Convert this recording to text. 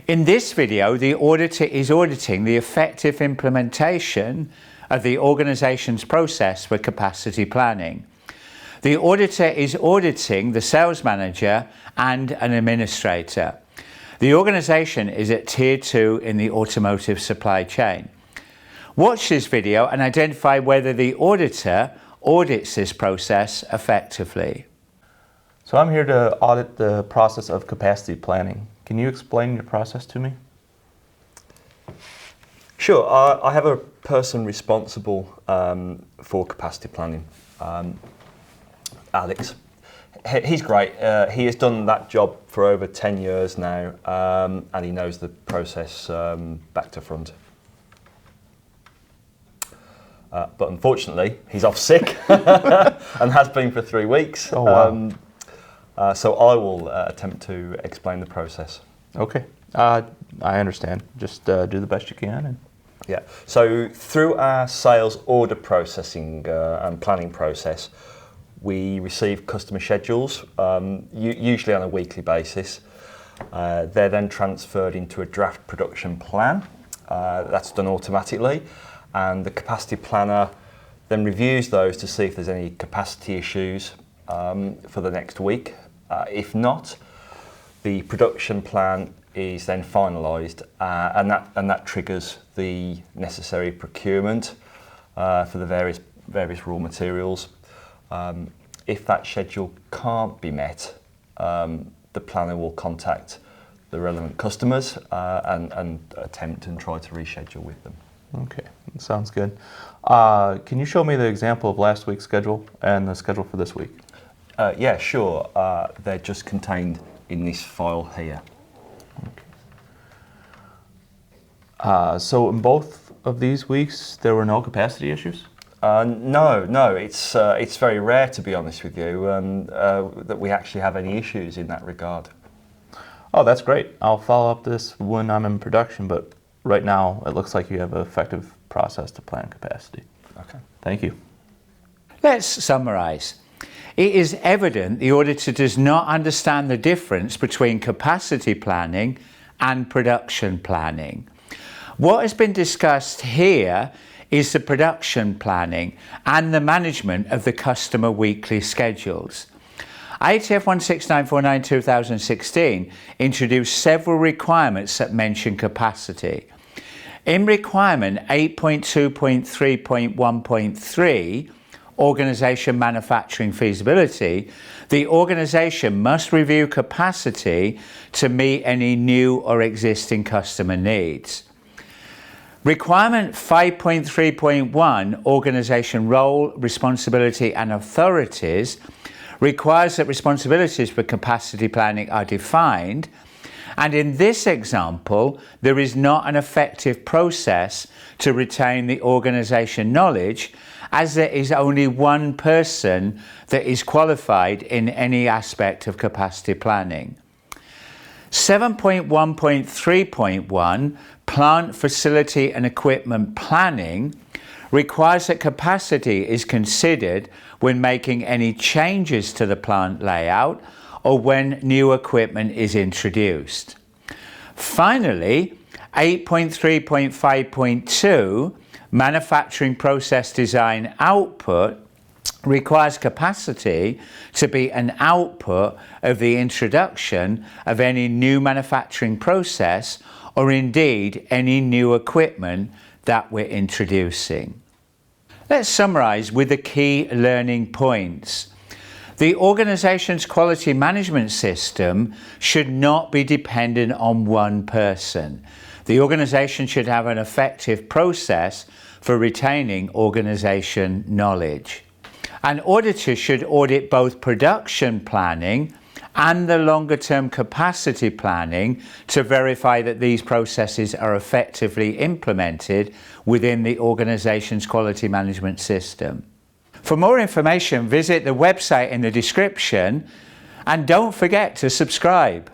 In this video, the auditor is auditing the effective implementation of the organization's process for capacity planning. The auditor is auditing the sales manager and an administrator. The organization is at Tier 2 in the automotive supply chain. Watch this video and identify whether the auditor audits this process effectively. So I'm here to audit the process of capacity planning. Can you explain your process to me? Sure. I have a person responsible for capacity planning, Alex. He's great. He has done that job for over 10 years now, and he knows the process back to front. But unfortunately, he's off sick and has been for 3 weeks. Oh, wow. So I will attempt to explain the process. Okay, I understand. Just do the best you can. Yeah. So through our sales order processing and planning process, we receive customer schedules, usually on a weekly basis. They're then transferred into a draft production plan. That's done automatically, and the capacity planner then reviews those to see if there's any capacity issues for the next week. If not, the production plan is then finalised, and that triggers the necessary procurement for the various raw materials. If that schedule can't be met, the planner will contact the relevant customers and attempt and try to reschedule with them. Okay, sounds good. Can you show me the example of last week's schedule and the schedule for this week? Yeah, sure. They're just contained in this file here. Okay. So in both of these weeks, there were no capacity issues? No. It's very rare, to be honest with you, that we actually have any issues in that regard. Oh, that's great. I'll follow up this when I'm in production, but right now it looks like you have an effective process to plan capacity. Okay. Thank you. Let's summarize. It is evident the auditor does not understand the difference between capacity planning and production planning. What has been discussed here is the production planning and the management of the customer weekly schedules. IATF 16949/2016 introduced several requirements that mention capacity. In requirement 8.2.3.1.3, Organisation Manufacturing Feasibility, the organisation must review capacity to meet any new or existing customer needs. Requirement 5.3.1, Organisation Role, Responsibility and Authorities, requires that responsibilities for capacity planning are defined, and in this example, there is not an effective process to retain the organisation knowledge, as there is only one person that is qualified in any aspect of capacity planning. 7.1.3.1, Plant, Facility and Equipment Planning, requires that capacity is considered when making any changes to the plant layout or when new equipment is introduced. Finally, 8.3.5.2, Manufacturing Process Design Output, requires capacity to be an output of the introduction of any new manufacturing process or indeed any new equipment that we're introducing. Let's summarize with the key learning points. The organization's quality management system should not be dependent on one person. The organization should have an effective process for retaining organization knowledge. An auditor should audit both production planning and the longer-term capacity planning to verify that these processes are effectively implemented within the organization's quality management system. For more information, visit the website in the description and don't forget to subscribe.